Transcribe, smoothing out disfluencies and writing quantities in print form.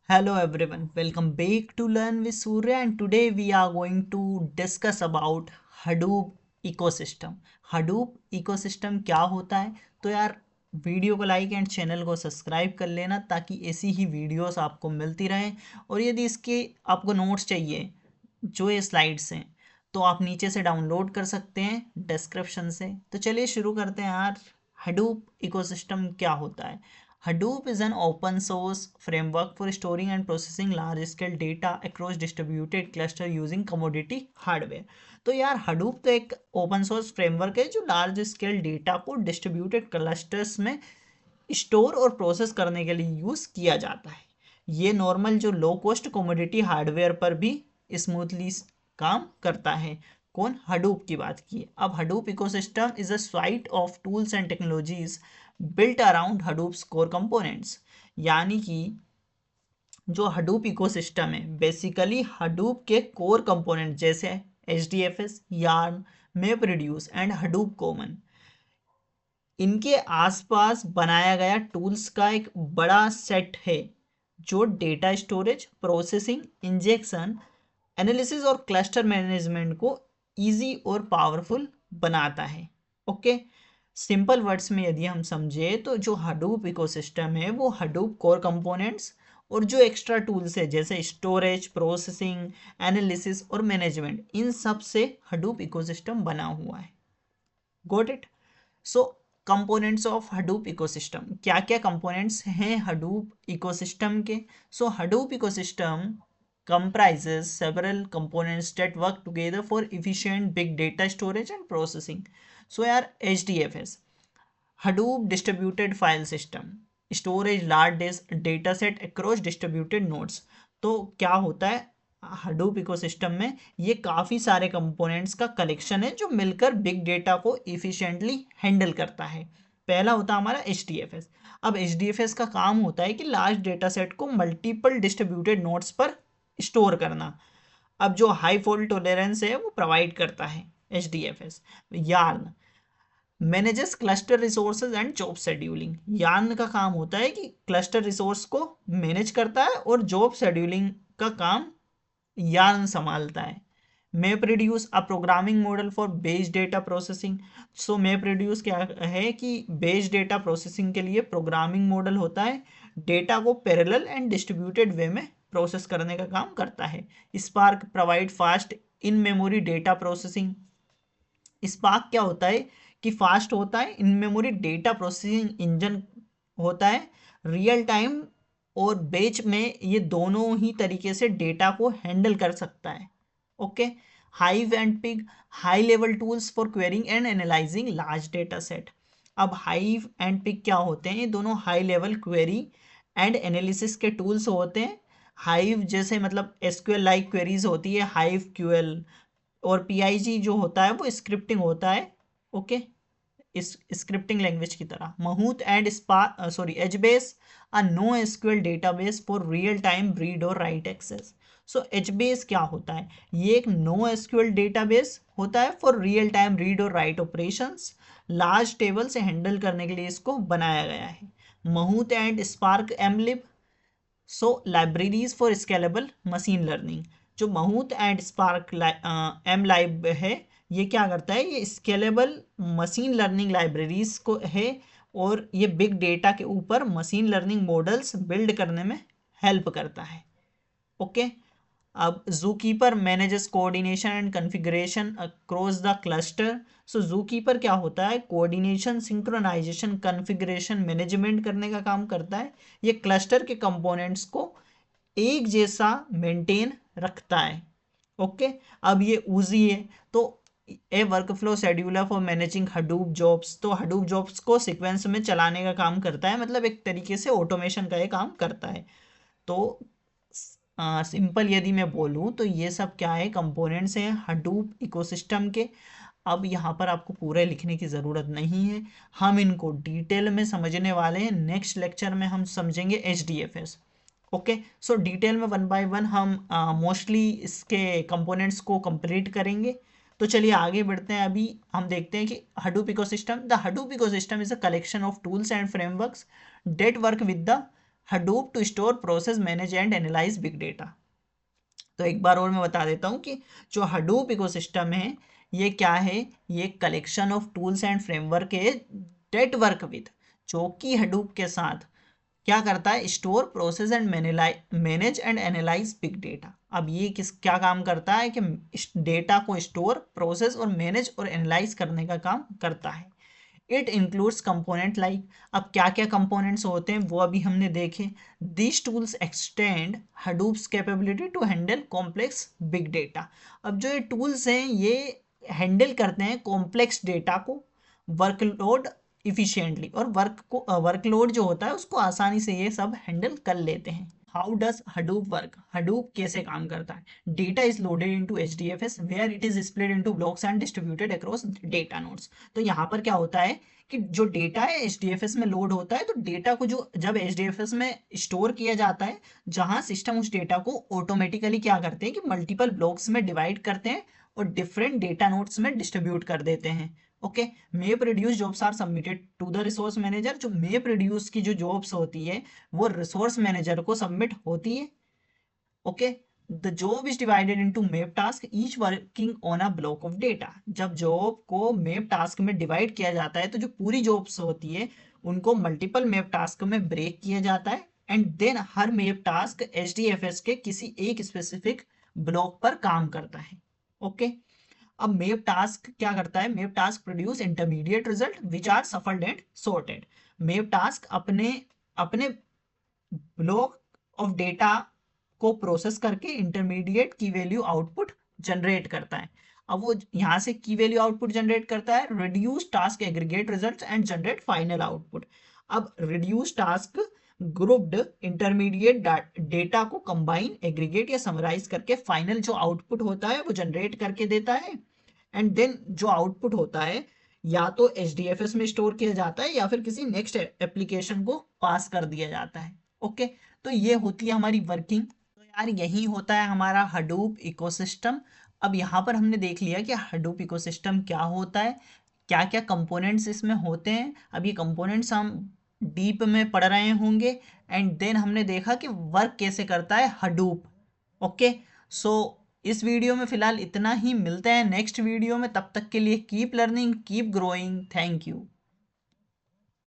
Hello everyone, welcome back to Learn with Surya and today we are going to discuss about Hadoop ecosystem. Hadoop ecosystem क्या होता है? तो यार video को like and channel को subscribe कर लेना ताकि ऐसी ही वीडियोस आपको मिलती रहें। और यदि इसके आपको नोट्स चाहिए जो ये स्लाइड्स हैं तो आप नीचे से डाउनलोड कर सकते हैं डिस्क्रिप्शन से। तो चलिए शुरू करते हैं यार। Hadoop इकोसिस्टम क्या होता है? Hadoop is an open source framework for storing and processing large scale data across distributed cluster using commodity hardware। तो यार Hadoop तो एक ओपन सोर्स फ्रेमवर्क है जो लार्ज स्केल डेटा को डिस्ट्रीब्यूटेड क्लस्टर्स में स्टोर और प्रोसेस करने के लिए यूज़ किया जाता है। ये नॉर्मल जो लो कॉस्ट कमोडिटी हार्डवेयर पर भी स्मूथली काम करता है। कौन? हडूप की बात की। अब Hadoop ecosystem is a suite of tools and technologies built around Hadoop's core components. यानी कि जो हडूप इकोसिस्टम है बेसिकली हडूप के कोर कंपोनेंट जैसे HDFS, YARN, map reduce and Hadoop common, इनके आसपास बनाया गया टूल्स का एक बड़ा सेट है जो data storage, processing, injection, analysis और क्लस्टर मैनेजमेंट को इजी और पावरफुल बनाता है। ओके, सिंपल वर्ड्स में यदि हम समझे तो जो हडूप इकोसिस्टम है वो हडूप कोर कंपोनेंट्स और जो एक्स्ट्रा टूल्स है जैसे स्टोरेज, प्रोसेसिंग, एनालिसिस और मैनेजमेंट, इन सब से हडूप इकोसिस्टम बना हुआ है। Got it? So components of Hadoop ecosystem, क्या क्या कंपोनेंट्स हैं हडूप इकोसिस्टम के? So Hadoop ecosystem comprises several components that work together for efficient big data storage and processing. So यार HDFS, Hadoop Distributed File System, storage large data set across distributed nodes। तो क्या होता है Hadoop ecosystem में? ये काफ़ी सारे components का कलेक्शन है जो मिलकर बिग डेटा को इफिशिएंटली हैंडल करता है। पहला होता है हमारा HDFS। अब HDFS का काम होता है कि लार्ज डेटा सेट को मल्टीपल डिस्ट्रीब्यूटेड नोड्स पर स्टोर करना। अब जो हाई फॉल्ट टॉलरेंस है वो प्रोवाइड करता है HDFS। Yarn manages cluster resources and job scheduling. Yarn का काम होता है कि क्लस्टर रिसोर्स को मैनेज करता है और जॉब शेड्यूलिंग का काम यार्न संभालता है। Map reduce a programming model for base data processing. So map reduce क्या है कि बेस डेटा प्रोसेसिंग के लिए प्रोग्रामिंग मॉडल होता है, डेटा को पैरेलल एंड डिस्ट्रीब्यूटेड वे में प्रोसेस करने का काम करता है। Spark provide fast in memory data processing. Spark क्या होता है कि फास्ट होता है, in memory data processing engine होता है। रियल टाइम और बैच में ये दोनों ही तरीके से डेटा को हैंडल कर सकता है। Okay, hive and pig, high level tools for quarrying and analysing large data set. अब हाइव एंड पिग क्या होते हैं? ये दोनों high level query and analysis के टूल्स होते हैं। हाइव जैसे मतलब SQL लाइक क्वेरीज होती है हाइव QL, और PIG जो होता है वो स्क्रिप्टिंग होता है। ओके, इस स्क्रिप्टिंग लैंग्वेज की तरह। Mahout and HBase, a no SQL database for real time read और राइट एक्सेस। सो HBase क्या होता है? ये एक नो SQL डेटाबेस होता है फॉर रियल टाइम रीड और राइट ऑपरेशंस। लार्ज टेबल से हैंडल करने के लिए इसको बनाया गया है। Mahout and Spark MLlib, so libraries for scalable machine learning. जो महूत एंड स्पार्क एम लाइब है, ये क्या करता है? ये स्केलेबल मशीन लर्निंग लाइब्रेरीज को है और ये बिग डेटा के ऊपर मशीन लर्निंग मॉडल्स बिल्ड करने में हेल्प करता है। ओके, अब zookeeper manages coordination and configuration across the cluster. So zookeeper क्या होता है? कोऑर्डिनेशन, सिंक्रोनाइजेशन, कॉन्फ़िगरेशन मैनेजमेंट करने का काम करता है। ये क्लस्टर के कंपोनेंट्स को एक जैसा मेंटेन रखता है। ओके, अब ये ऊजी है तो a workflow scheduler for managing Hadoop jobs. तो हडूप जॉब्स को सीक्वेंस में चलाने का काम करता है, मतलब एक तरीके से ऑटोमेशन का ये काम करता है। तो सिंपल यदि मैं बोलूँ तो ये सब क्या है? कंपोनेंट्स हैं हडूप इकोसिस्टम के। अब यहाँ पर आपको पूरे लिखने की ज़रूरत नहीं है, हम इनको डिटेल में समझने वाले हैं। नेक्स्ट लेक्चर में हम समझेंगे HDFS। ओके, सो डिटेल में वन बाय वन हम मोस्टली इसके कंपोनेंट्स को कंप्लीट करेंगे। तो चलिए आगे बढ़ते हैं। अभी हम देखते हैं कि the Hadoop ecosystem is a collection of tools and frameworks that work with the Hadoop to store, process, manage and analyse big data. तो एक बार और मैं बता देता हूँ कि जो हडूप इकोसिस्टम है ये क्या है, ये collection of tools and framework है डेट वर्क विद, जो कि हडूप के साथ क्या करता है, store, process and manage and analyse big data. अब ये किस क्या काम करता है कि डेटा को स्टोर, प्रोसेस और मैनेज और एनालाइज करने का काम करता है। इट इंक्लूड्स कंपोनेंट लाइक, अब क्या क्या कंपोनेंट्स होते हैं वो अभी हमने देखे। This tools extend Hadoop's capability to handle complex big data. अब जो ये टूल्स हैं ये हैंडल करते हैं कॉम्प्लेक्स डेटा को वर्कलोड इफिशिएंटली, और वर्कलोड जो होता है उसको आसानी से ये सब हैंडल कर लेते हैं। How does Hadoop work, Hadoop कैसे काम करता है। Data is loaded into HDFS where it is split into blocks and distributed across data nodes. तो यहाँ पर क्या होता है कि जो डेटा है एचडीएफएस में लोड होता है, तो डेटा को जो जब एचडीएफएस में स्टोर किया जाता है, जहां सिस्टम उस डेटा को ऑटोमेटिकली क्या करते हैं कि मल्टीपल ब्लॉक्स में डिवाइड करते हैं और डिफरेंट डेटा नोड्स में डिस्ट्रीब्यूट कर देते हैं। Okay, MapReduce jobs are submitted to the resource manager. जो मे प्रोड्यूस की जो जॉब्स होती है वो रिसोर्स मैनेजर को सबमिट होती है। Okay, the job is divided into map task each working on a block of data. जब जॉब को मैप टास्क में डिवाइड किया जाता है तो जो पूरी जॉब्स होती है उनको मल्टीपल मैप टास्क में ब्रेक किया जाता है, एंड देन हर मैप टास्क एचडीएफएस के किसी एक स्पेसिफिक ब्लॉक पर काम करता है। ओके, अब मेप टास्क क्या करता है, map task produce intermediate result which are shuffled and sorted. Map task अपने अपने ब्लॉक ऑफ डेटा को प्रोसेस करके intermediate key value output generate करता है। अब वो यहाँ से की वैल्यू आउटपुट जनरेट करता है, reduce task aggregate results and generate final output. अब reduce task grouped intermediate data को कंबाइन, एग्रीगेट या समराइज करके फाइनल जो आउटपुट होता है वो जनरेट करके देता है, एंड देन जो आउटपुट होता है या तो एचडीएफएस में स्टोर किया जाता है या फिर किसी नेक्स्ट एप्लीकेशन को पास कर दिया जाता है। ओके, तो ये होती है हमारी वर्किंग। तो यार यही होता है हमारा हडूप इकोसिस्टम। अब यहाँ पर हमने देख लिया कि हडूप इकोसिस्टम क्या होता है, क्या क्या कंपोनेंट्स इसमें होते हैं। अब ये कंपोनेंट्स हम डीप में पढ़ रहे होंगे, एंड देन हमने देखा कि वर्क कैसे करता है हडूप। ओके, सो इस वीडियो में फिलहाल इतना ही, मिलते हैं नेक्स्ट वीडियो में, तब तक के लिए keep learning keep growing, thank you.